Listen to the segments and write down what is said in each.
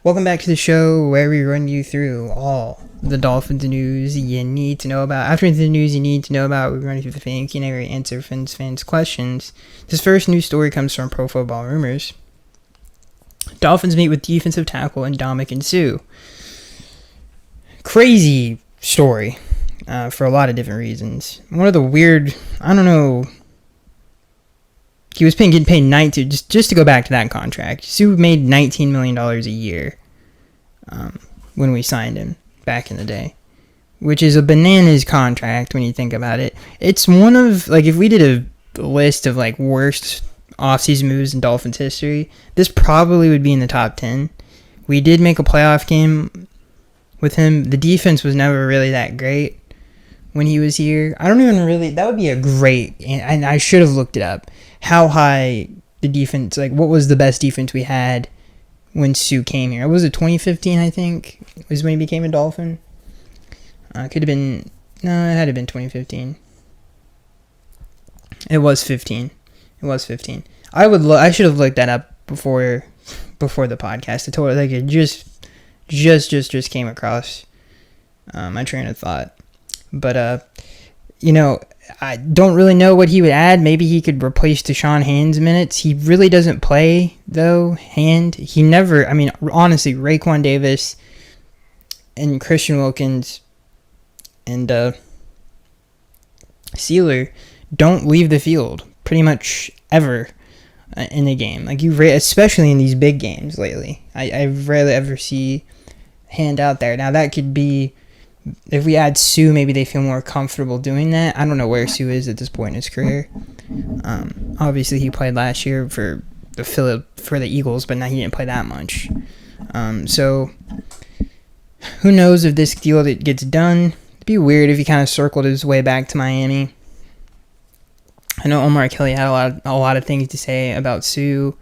Welcome back to the show where we run you through all the Dolphins news you need to know about. After the news you need to know about, we run you through the fantasy and we answer fans' questions. This first news story comes from Pro Football Rumors. Dolphins meet with defensive tackle Ndamukong Suh. Crazy story for a lot of different reasons. One of the weird, I don't know, he was getting paid 19, just to go back to that contract. Suh made $19 million a year when we signed him back in the day, which is a bananas contract when you think about it. It's one of, like, if we did a list of, like, worst offseason moves in Dolphins history, this probably would be in the top 10. We did make a playoff game with him. The defense was never really that great when he was here. I don't even really, that would be a great, and I should have looked it up, how high the defense, like what was the best defense we had when Suh came here. Was it 2015, I think, was when he became a Dolphin? Could have been, no, it had to have been 2015. It was 15. I should have looked that up before the podcast. I totally, like, it just came across my train of thought. But, I don't really know what he would add. Maybe he could replace Deshaun Hand's minutes. He really doesn't play, though, Hand. He never, honestly, Raekwon Davis and Christian Wilkins and Sealer don't leave the field pretty much ever in the game. Like, especially in these big games lately. I rarely ever see Hand out there. Now, that could be, if we add Suh, maybe they feel more comfortable doing that. I don't know where Suh is at this point in his career. Obviously, he played last year for the Eagles, but now he didn't play that much. So, who knows if this deal that gets done. It'd be weird if he kind of circled his way back to Miami. I know Omar Kelly had a lot of things to say about Suh.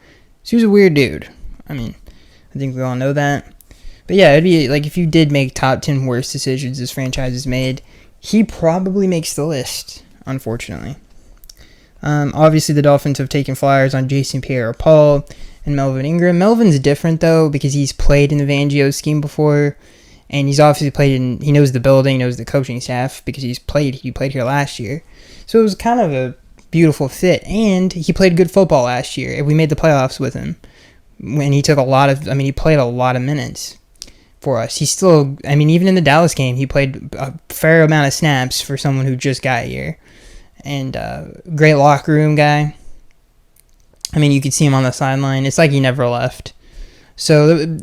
Suh's a weird dude. I think we all know that. But yeah, it'd be like if you did make top 10 worst decisions this franchise has made, he probably makes the list, unfortunately. Obviously, the Dolphins have taken flyers on Jason Pierre-Paul and Melvin Ingram. Melvin's different, though, because he's played in the Fangio scheme before, and he's obviously he knows the building, knows the coaching staff, because he played here last year. So it was kind of a beautiful fit, and he played good football last year. We made the playoffs with him, when he took he played a lot of minutes for us. He's still, even in the Dallas game, he played a fair amount of snaps for someone who just got here. And great locker room guy. You could see him on the sideline. It's like he never left. So,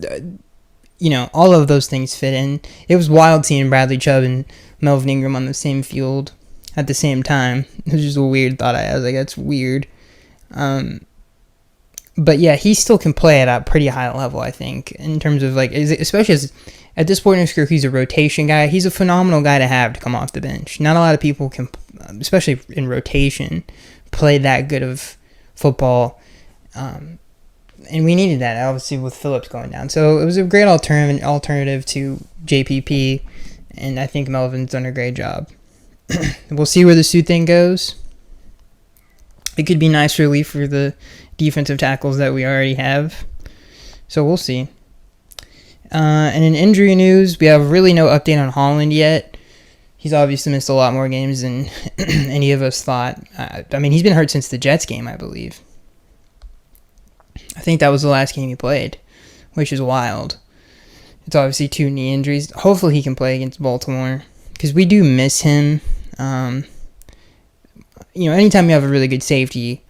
all of those things fit in. It was wild seeing Bradley Chubb and Melvin Ingram on the same field at the same time. It was just a weird thought I had. I was like, that's weird. But yeah, he still can play at a pretty high level, I think, in terms of, like, especially as at this point in his career, he's a rotation guy. He's a phenomenal guy to have to come off the bench. Not a lot of people can, especially in rotation, play that good of football. And we needed that, obviously, with Phillips going down. So it was a great alternative to JPP, and I think Melvin's done a great job. We'll see where the Suh thing goes. It could be nice relief for the defensive tackles that we already have. So we'll see. And in injury news, we have really no update on Holland yet. He's obviously missed a lot more games than any of us thought. He's been hurt since the Jets game, I believe. I think that was the last game he played, which is wild. It's obviously 2 knee injuries. Hopefully he can play against Baltimore, because we do miss him. Anytime you have a really good safety,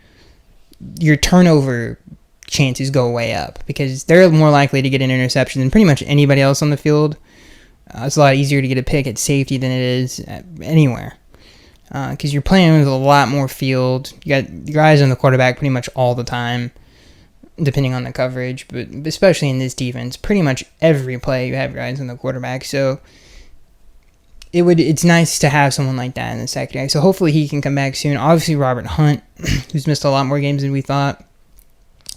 your turnover chances go way up, because they're more likely to get an interception than pretty much anybody else on the field. It's a lot easier to get a pick at safety than it is anywhere, because you're playing with a lot more field. You got your eyes on the quarterback pretty much all the time, depending on the coverage, but especially in this defense, pretty much every play you have your eyes on the quarterback. So it's nice to have someone like that in the secondary. So hopefully he can come back soon. Obviously Robert Hunt, who's missed a lot more games than we thought.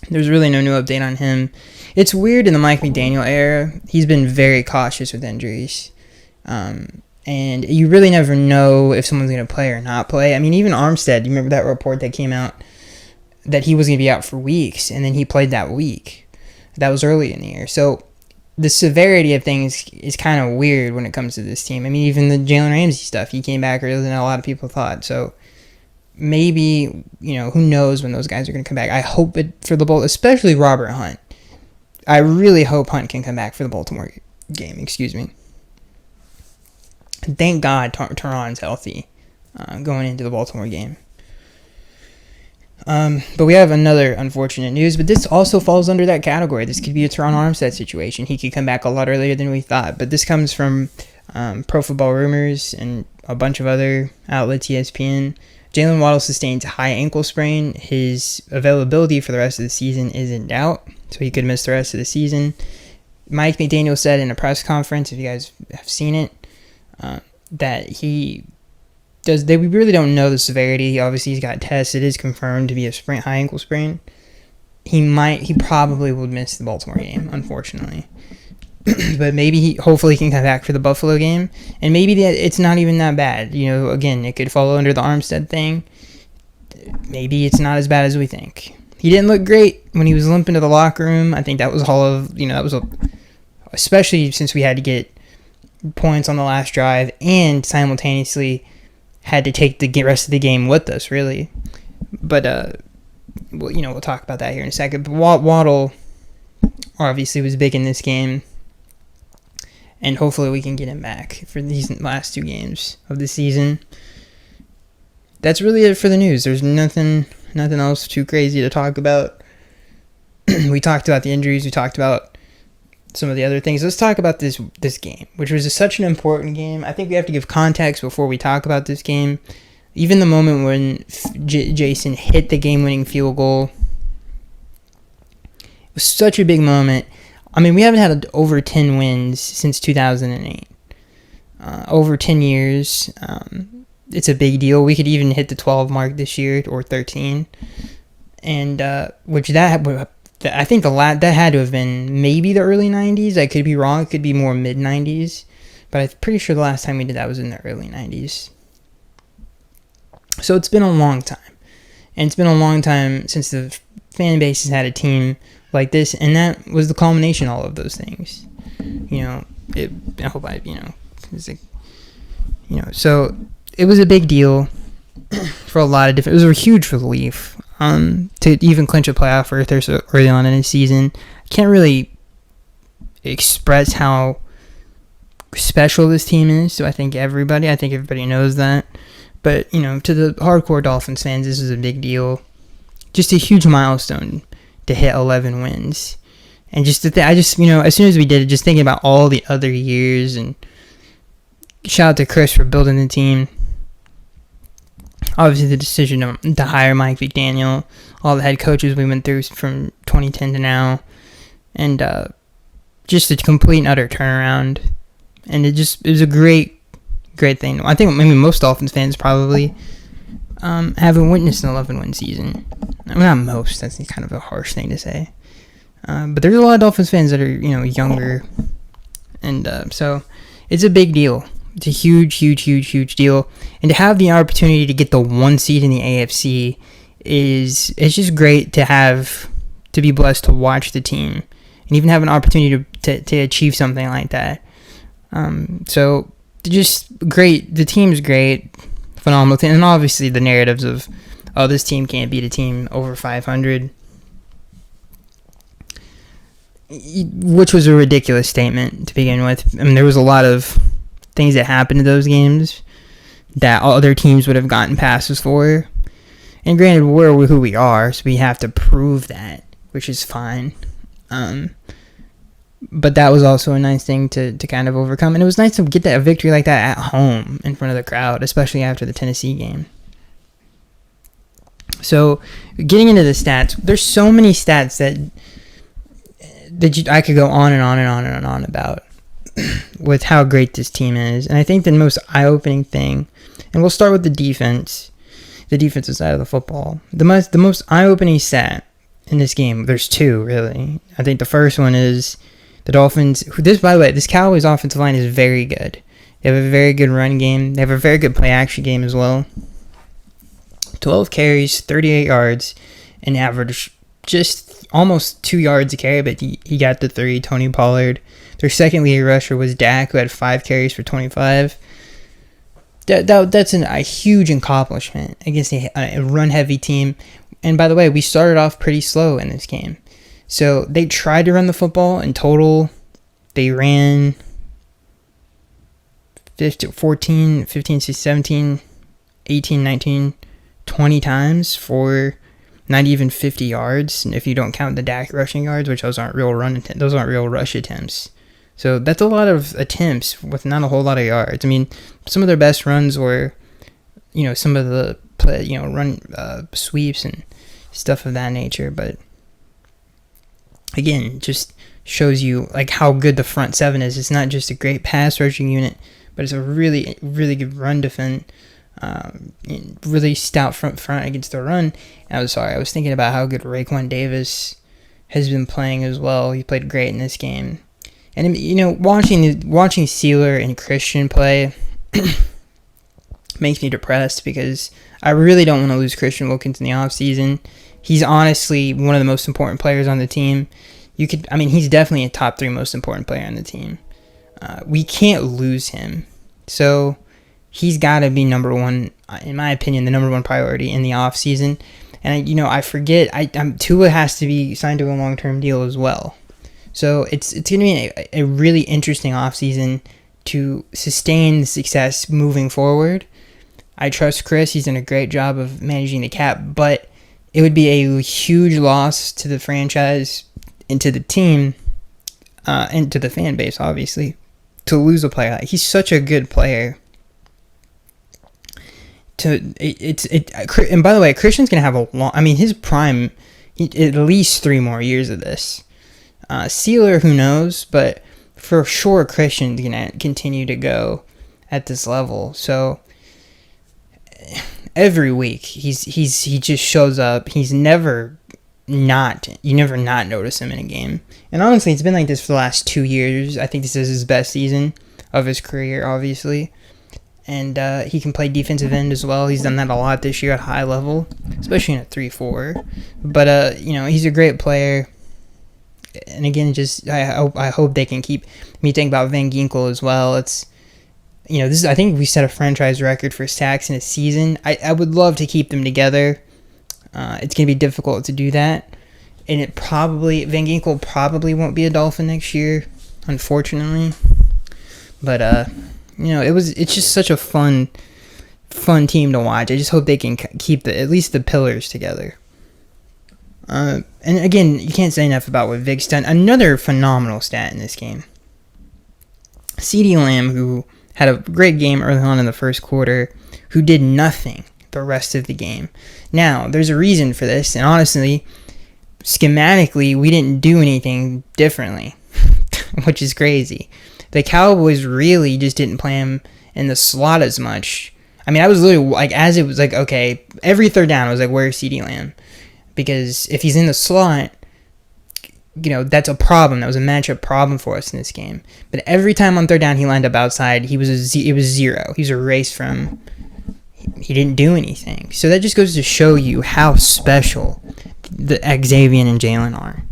There's really no new update on him. It's weird in the Mike McDaniel era. He's been very cautious with injuries. And you really never know if someone's going to play or not play. Even Armstead, you remember that report that came out that he was going to be out for weeks, and then he played that week. That was early in the year. So the severity of things is kind of weird when it comes to this team. I mean, even the Jalen Ramsey stuff, he came back earlier than a lot of people thought. So maybe, who knows when those guys are going to come back. I hope it for the Bolts, especially Robert Hunt. I really hope Hunt can come back for the Baltimore game. Excuse me. Thank God Teron's healthy going into the Baltimore game. But we have another unfortunate news, but this also falls under that category. This could be a Teron Armstead situation. He could come back a lot earlier than we thought, but this comes from Pro Football Rumors and a bunch of other outlets, ESPN. Jalen Waddle sustained a high ankle sprain. His availability for the rest of the season is in doubt, so he could miss the rest of the season. Mike McDaniel said in a press conference, if you guys have seen it, that we really don't know the severity. Obviously, he's got tests. It is confirmed to be a high ankle sprain. He probably would miss the Baltimore game, unfortunately. But maybe hopefully he can come back for the Buffalo game. And maybe it's not even that bad. Again, it could fall under the Armstead thing. Maybe it's not as bad as we think. He didn't look great when he was limping to the locker room. I think that was all of, especially since we had to get points on the last drive and simultaneously had to take the rest of the game with us, really. But we'll talk about that here in a second. But Waddle obviously was big in this game, and hopefully we can get him back for these last two games of the season. That's really it for the news. There's nothing else too crazy to talk about. We talked about the injuries. We talked about some of the other things. Let's talk about this game, which was such an important game. I think we have to give context before we talk about this game. Even the moment when Jason hit the game-winning field goal, it was such a big moment. I mean, we haven't had over 10 wins since 2008. Over 10 years. It's a big deal. We could even hit the 12 mark this year, or 13. And I think that had to have been maybe the early 90s. I could be wrong. It could be more mid-90s. But I'm pretty sure the last time we did that was in the early 90s. So it's been a long time. And it's been a long time since the fan base has had a team like this. And that was the culmination of all of those things. So it was a big deal for a lot of different... It was a huge relief. To even clinch a playoff berth so early on in the season. I can't really express how special this team is to I think everybody knows that. But, to the hardcore Dolphins fans, this is a big deal. Just a huge milestone to hit 11 wins. And just as soon as we did it, just thinking about all the other years, and shout out to Chris for building the team. Obviously, the decision to hire Mike McDaniel, all the head coaches we went through from 2010 to now, and just a complete and utter turnaround. And it was a great thing. I think maybe most Dolphins fans probably haven't witnessed an 11-win season. I mean, not most. That's kind of a harsh thing to say. But there's a lot of Dolphins fans that are younger, and so it's a big deal. It's a huge deal. And to have the opportunity to get the 1 seed in the AFC it's just great to be blessed to watch the team and even have an opportunity to achieve something like that. So just great. The team's great. Phenomenal thing. And obviously the narratives of, this team can't beat a team over 500, which was a ridiculous statement to begin with. I mean, there was a lot of things that happened in those games that other teams would have gotten passes for. And granted, we're who we are, so we have to prove that, which is fine. But that was also a nice thing to kind of overcome. And it was nice to get that victory like that at home in front of the crowd, especially after the Tennessee game. So, getting into the stats, there's so many stats that I could go on and on and on and on about with how great this team is. And I think the most eye-opening thing, and we'll start with the defensive side of the football. The most eye-opening stat in this game, there's two, really. I think the first one is the Dolphins. By the way, this Cowboys offensive line is very good. They have a very good run game. They have a very good play-action game as well. 12 carries, 38 yards, and average just almost 2 yards a carry, but he got the 3. Tony Pollard. Their second leading rusher was Dak, who had 5 carries for 25. That's a huge accomplishment against a run-heavy team. And by the way, we started off pretty slow in this game. So they tried to run the football. In total, they ran 14, 15, 16, 17, 18, 19, 20 times for not even 50 yards. And if you don't count the Dak rushing yards, which those aren't real rush attempts. So that's a lot of attempts with not a whole lot of yards. I mean, some of their best runs were, some of the run sweeps and stuff of that nature. But again, just shows you like how good the front seven is. It's not just a great pass rushing unit, but it's a really, really good run defense. Really stout front against the run. And I was thinking about how good Raekwon Davis has been playing as well. He played great in this game. And, watching Sealer and Christian play makes me depressed because I really don't want to lose Christian Wilkins in the offseason. He's honestly one of the most important players on the team. He's definitely a top 3 most important player on the team. We can't lose him. So he's got to be number one, in my opinion, the number one priority in the offseason. And, I forget, Tua has to be signed to a long-term deal as well. So it's going to be a really interesting offseason to sustain the success moving forward. I trust Chris. He's done a great job of managing the cap, but it would be a huge loss to the franchise and to the team and to the fan base, obviously, to lose a player. He's such a good player. And by the way, Christian's going to have his prime, at least 3 more years of this. Sealer, who knows, but for sure Christian's going to continue to go at this level. So every week he just shows up. You never not notice him in a game. And honestly, it's been like this for the last 2 years. I think this is his best season of his career, obviously. And he can play defensive end as well. He's done that a lot this year at high level, especially in a 3-4. But he's a great player. And again, I hope they can keep me thinking about Van Ginkel as well. It's I think we set a franchise record for sacks in a season. I would love to keep them together. It's gonna be difficult to do that, and Van Ginkel probably won't be a Dolphin next year, unfortunately. But it's just such a fun team to watch. I just hope they can keep at least the pillars together. And again, you can't say enough about what Vic's done. Another phenomenal stat in this game. CeeDee Lamb, who had a great game early on in the first quarter, who did nothing the rest of the game. Now, there's a reason for this, and honestly, schematically, we didn't do anything differently, which is crazy. The Cowboys really just didn't play him in the slot as much. I was literally, as it was okay, every third down, I was where's CeeDee Lamb? Because if he's in the slot, that's a problem. That was a matchup problem for us in this game. But every time on third down he lined up outside, it was 0. He was erased from. He didn't do anything. So that just goes to show you how special the Xavier and Jalen are.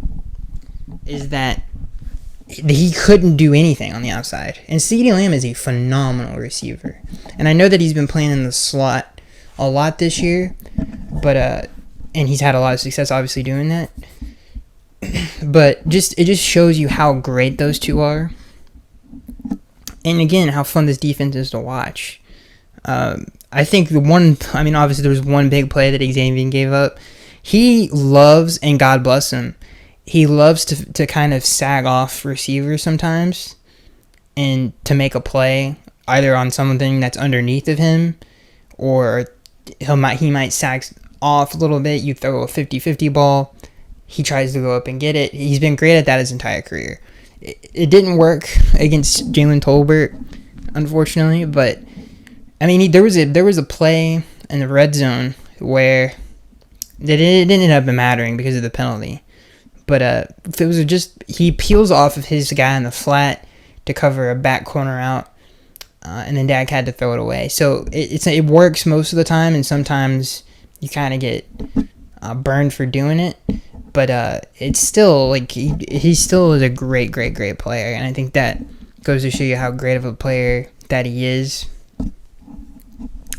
Is that he couldn't do anything on the outside. And CeeDee Lamb is a phenomenal receiver. And I know that he's been playing in the slot a lot this year, but and he's had a lot of success obviously doing that. But it just shows you how great those two are. And again, how fun this defense is to watch. I think obviously there was one big play that Xavier gave up. He loves, and God bless him, he loves to kind of sag off receivers sometimes and to make a play either on something that's underneath of him, or he might sag off a little bit. You throw a 50-50 ball, he tries to go up and get it. He's been great at that his entire career. It didn't work against Jalen Tolbert, unfortunately, but there was a play in the red zone where it ended up mattering because of the penalty. But if it was he peels off of his guy in the flat to cover a back corner out, and then Dak had to throw it away. So it works most of the time, and sometimes you kind of get burned for doing it. but it's still like he still is a great player, and I think that goes to show you how great of a player that he is.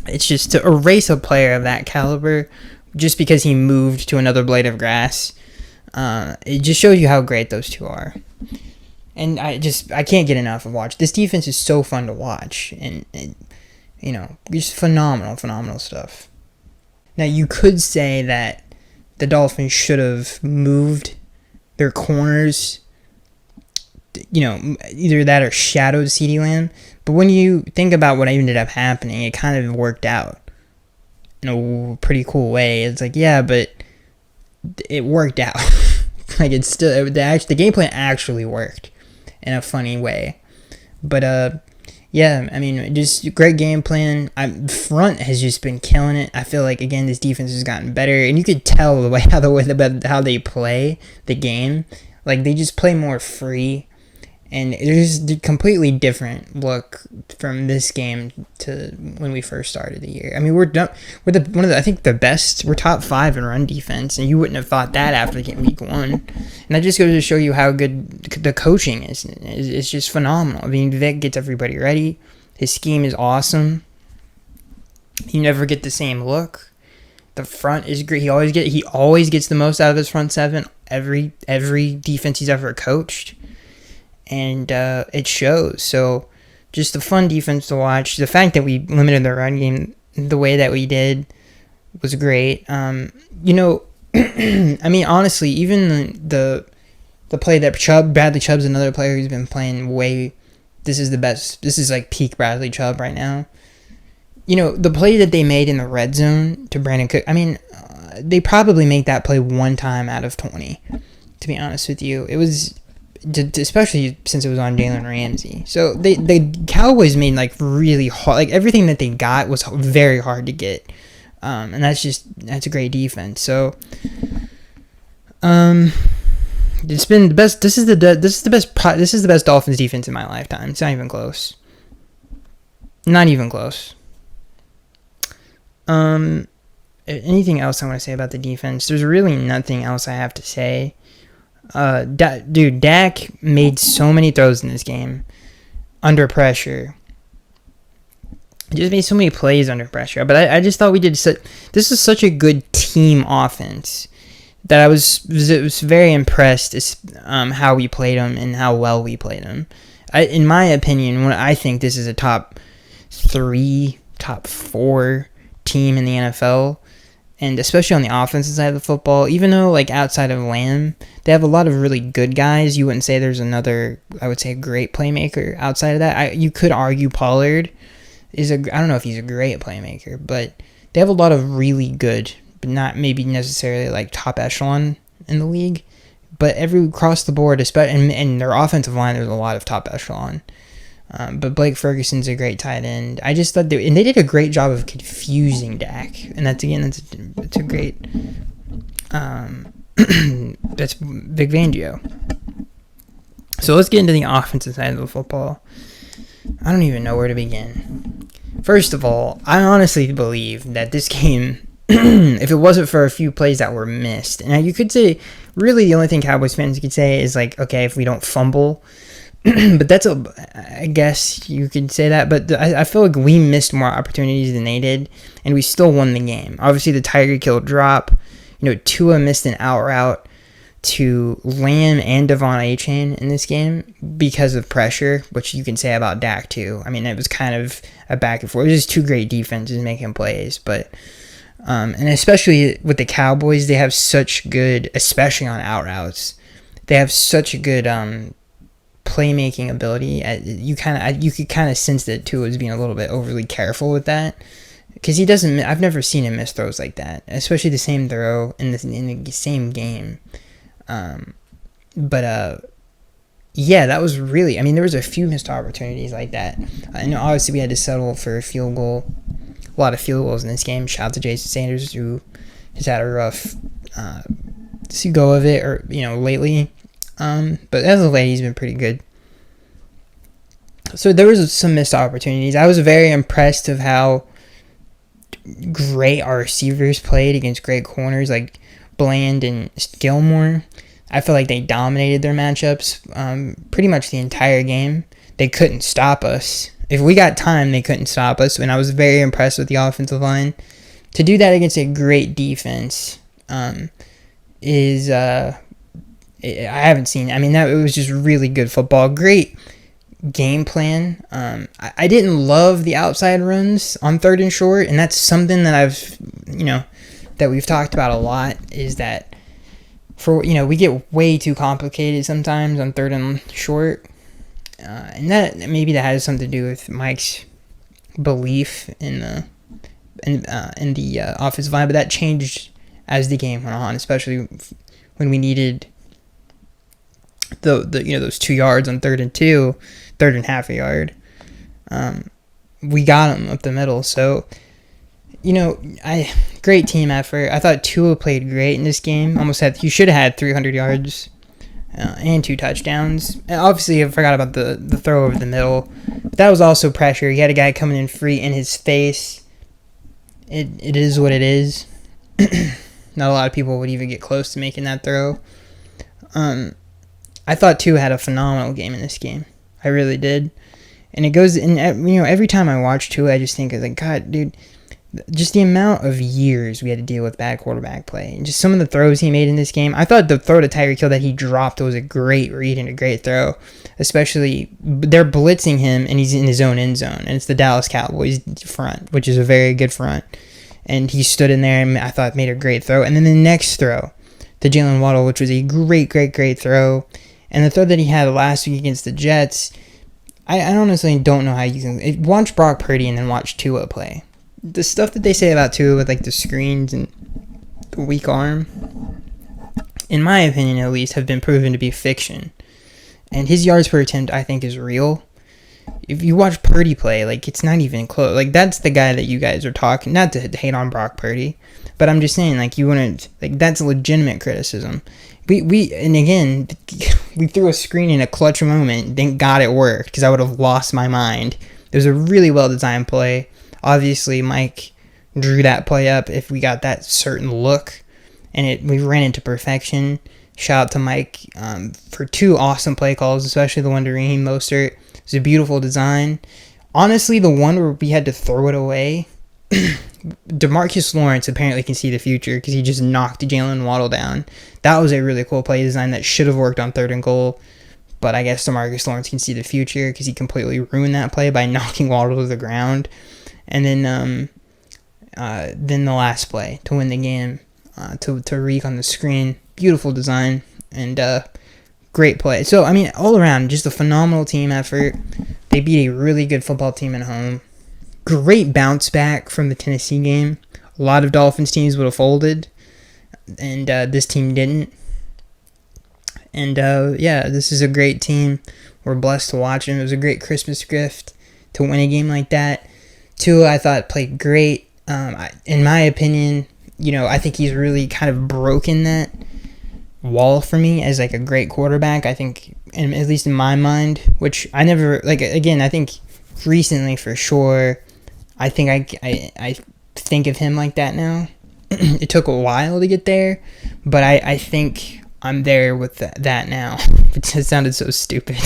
It's just to erase a player of that caliber just because he moved to another blade of grass. It just shows you how great those two are. And I can't get enough of watch. This defense is so fun to watch, and just phenomenal stuff. Now you could say that the Dolphins should have moved their corners, either that or shadowed CeeDee Lamb. But when you think about what ended up happening, it kind of worked out in a pretty cool way. It's like, yeah, but it worked out. Like, it's still, the game plan actually worked in a funny way. But yeah, I mean, just great game plan. Front has just been killing it. I feel like, again, this defense has gotten better, and you could tell how they play the game. Like, they just play more free, and it's a completely different look from this game to when we first started the year. I mean, we're top 5 in run defense, and you wouldn't have thought that after week 1. And that just goes to show you how good the coaching is. It's just phenomenal. I mean, Vic gets everybody ready. His scheme is awesome. You never get the same look. The front is great. He always gets the most out of his front seven. Every defense he's ever coached. And it shows. So just a fun defense to watch. The fact that we limited the run game the way that we did was great. I mean, honestly, even the play that Bradley Chubb's another player who's been playing way. This is the best. This is like peak Bradley Chubb right now. The play that they made in the red zone to Brandon Cook. I mean, they probably make that play one time out of 20. To be honest with you, it was. Especially since it was on Jalen Ramsey. So the Cowboys made like really hard, like everything that they got was very hard to get, and that's a great defense. So it's been the best. This is the best Dolphins defense in my lifetime. It's not even close. Not even close. Anything else I want to say about the defense? There's really nothing else I have to say. Dak made so many throws in this game under pressure. He just made so many plays under pressure. But I just thought this is such a good team offense that I was very impressed how we played them and how well we played them. In my opinion, I think this is a top 3, top 4 team in the NFL. And especially on the offensive side of the football, even though, like, outside of Lamb, they have a lot of really good guys. You wouldn't say there's another, I would say, great playmaker outside of that. You could argue Pollard I don't know if he's a great playmaker, but they have a lot of really good, but not maybe necessarily, like, top echelon in the league. But across the board, especially in their offensive line, there's a lot of top echelon. But Blake Ferguson's a great tight end. I just thought they did a great job of confusing Dak, and that's a great. That's Vic Fangio. So let's get into the offensive side of the football. I don't even know where to begin. First of all, I honestly believe that this game, if it wasn't for a few plays that were missed, and you could say, really, the only thing Cowboys fans could say is like, okay, if we don't fumble. But I guess you could say that, but I feel like we missed more opportunities than they did, and we still won the game. Obviously, the Tyreek Hill drop, Tua missed an out route to Lamb and Devon Achane in this game because of pressure, which you can say about Dak too. I mean, it was kind of a back and forth. It was just two great defenses making plays, but and especially with the Cowboys, they have such good, especially on out routes, they have such a good playmaking ability. You could kind of sense that Tua was being a little bit overly careful with that, because he doesn't. I've never seen him miss throws like that, especially the same throw in the same game. Yeah, that was really. I mean, there was a few missed opportunities like that. I know obviously we had to settle for a field goal, a lot of field goals in this game. Shout out to Jason Sanders, who has had a rough go of it, or lately. But as of late, he's been pretty good. So there was some missed opportunities. I was very impressed of how great our receivers played against great corners. Like Bland and Gilmore, I feel like they dominated their matchups pretty much the entire game. They couldn't stop us. If we got time, they couldn't stop us, and I was very impressed with the offensive line. To do that against a great defense I haven't seen. I mean, it was just really good football. Great game plan. I didn't love the outside runs on 3rd and short, and that's something that that we've talked about a lot, is that we get way too complicated sometimes on 3rd and short, and that has something to do with Mike's belief in the offensive line, but that changed as the game went on, especially when we needed those 2 yards on 3rd and 2, 3rd and half a yard. We got them up the middle, so great team effort. I thought Tua played great in this game. He should have had 300 yards and 2 touchdowns. And obviously, I forgot about the throw over the middle, but that was also pressure. He had a guy coming in free in his face. It is what it is. Not a lot of people would even get close to making that throw. I thought Tua had a phenomenal game in this game. I really did. And it goes in, every time I watch Tua, I just think, like, God, dude, just the amount of years we had to deal with bad quarterback play. And just some of the throws he made in this game. I thought the throw to Tyreek Hill that he dropped was a great read and a great throw. Especially, they're blitzing him, and he's in his own end zone. And it's the Dallas Cowboys front, which is a very good front. And he stood in there and I thought made a great throw. And then the next throw to Jalen Waddle, which was a great throw. And the throw that he had last week against the Jets, I honestly don't know how you can watch Brock Purdy and then watch Tua play. The stuff that they say about Tua with like the screens and the weak arm, in my opinion at least, have been proven to be fiction. And his yards per attempt, I think, is real. If you watch Purdy play, like, it's not even close. Like, that's the guy that you guys are talking, not to hate on Brock Purdy, but I'm just saying, like, you wouldn't, like, that's legitimate criticism. And again, we threw a screen in a clutch moment. Thank God it worked, because I would have lost my mind. It was a really well-designed play. Obviously, Mike drew that play up if we got that certain look, and we ran into perfection. Shout out to Mike for 2 awesome play calls, especially the one to Raheem Mostert. It was a beautiful design. Honestly, the one where we had to throw it away, DeMarcus Lawrence apparently can see the future because he just knocked Jalen Waddle down. That was a really cool play design that should have worked on 3rd and goal, but I guess DeMarcus Lawrence can see the future because he completely ruined that play by knocking Waddle to the ground. And then the last play to win the game, to Reek on the screen. Beautiful design and great play. So, I mean, all around, just a phenomenal team effort. They beat a really good football team at home. Great bounce back from the Tennessee game. A lot of Dolphins teams would have folded, and this team didn't. And, this is a great team. We're blessed to watch them. It was a great Christmas gift to win a game like that. Tua, I thought, played great. In my opinion, I think he's really kind of broken that wall for me as like a great quarterback. I think, and at least in my mind, which I never, like, again, I think recently for sure, I think I think of him like that now. It took a while to get there, but I think I'm there with that now. It just sounded so stupid.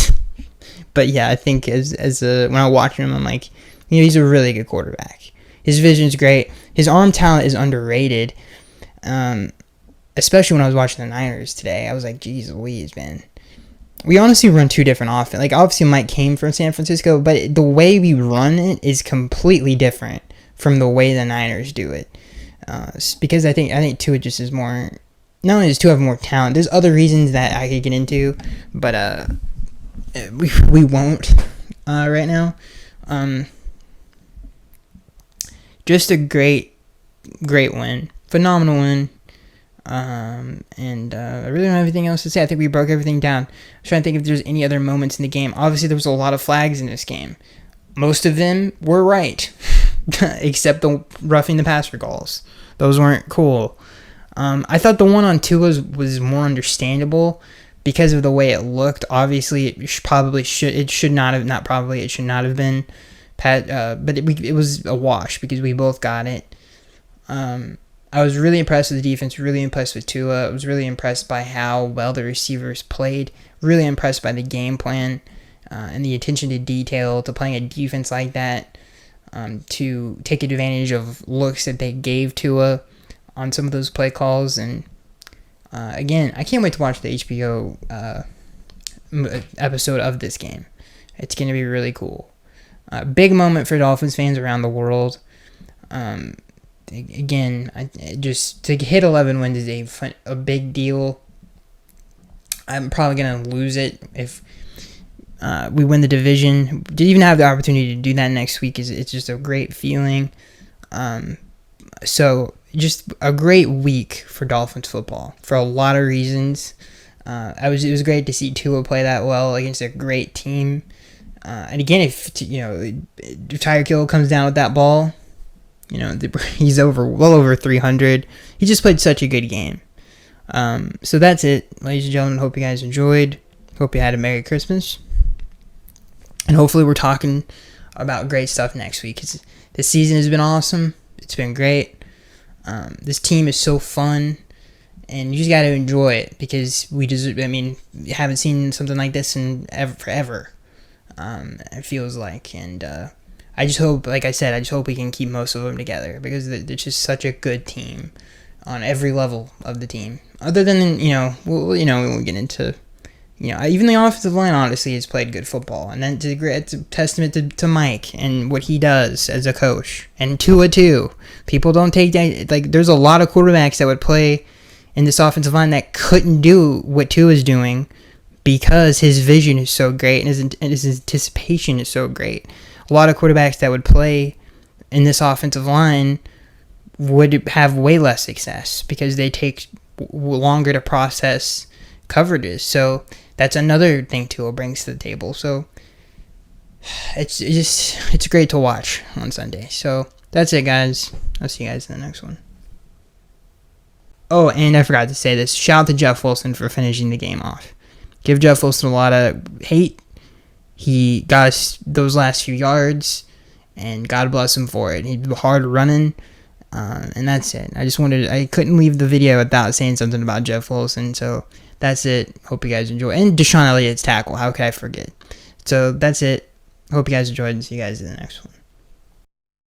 But yeah, I think when I watch him, I'm like, he's a really good quarterback. His vision's great. His arm talent is underrated. Especially when I was watching the Niners today. I was like, geez Louise, man. We honestly run 2 different offense. Like, obviously Mike came from San Francisco, but the way we run it is completely different from the way the Niners do it. Because I think Tua just is more... Not only does Tua have more talent, there's other reasons that I could get into, but we won't right now. Just a great win. Phenomenal win. And I really don't have anything else to say. I think we broke everything down. I was trying to think if there's any other moments in the game. Obviously, there was a lot of flags in this game. Most of them were right, except the roughing the passer calls. Those weren't cool. I thought the one on Tua was more understandable because of the way it looked. Obviously, it should not have been. But it was a wash because we both got it. I was really impressed with the defense, really impressed with Tua. I was really impressed by how well the receivers played, really impressed by the game plan and the attention to detail to playing a defense like that, to take advantage of looks that they gave Tua on some of those play calls. And again, I can't wait to watch the HBO episode of this game. It's going to be really cool. Big moment for Dolphins fans around the world. Again, just to hit 11 wins is a big deal. I'm probably going to lose it if we win the division. To even have the opportunity to do that next week it's just a great feeling. So just a great week for Dolphins football for a lot of reasons. It was great to see Tua play that well against a great team. And again, if Tyreek Hill comes down with that ball, he's well over 300. He just played such a good game. So that's it, ladies and gentlemen. Hope you guys enjoyed. Hope you had a Merry Christmas. And hopefully we're talking about great stuff next week. This season has been awesome. It's been great. This team is so fun. And you just got to enjoy it because we haven't seen something like this in forever. It feels like. And I just hope, like I said, we can keep most of them together because they're just such a good team on every level of the team. Other than, we won't get into, even the offensive line, honestly, has played good football. And then it's a testament to Mike and what he does as a coach. And Tua, too. People don't take that. Like, there's a lot of quarterbacks that would play in this offensive line that couldn't do what Tua is doing because his vision is so great and his anticipation is so great. A lot of quarterbacks that would play in this offensive line would have way less success because they take longer to process coverages. So that's another thing Tua brings to the table. So it's great to watch on Sunday. So that's it, guys. I'll see you guys in the next one. Oh, and I forgot to say this. Shout out to Jeff Wilson for finishing the game off. Give Jeff Wilson a lot of hate. He got us those last few yards, and God bless him for it. He was hard running, and that's it. I couldn't leave the video without saying something about Jeff Wilson, so that's it. Hope you guys enjoy. And Deshaun Elliott's tackle. How could I forget? So that's it. Hope you guys enjoyed, and see you guys in the next one.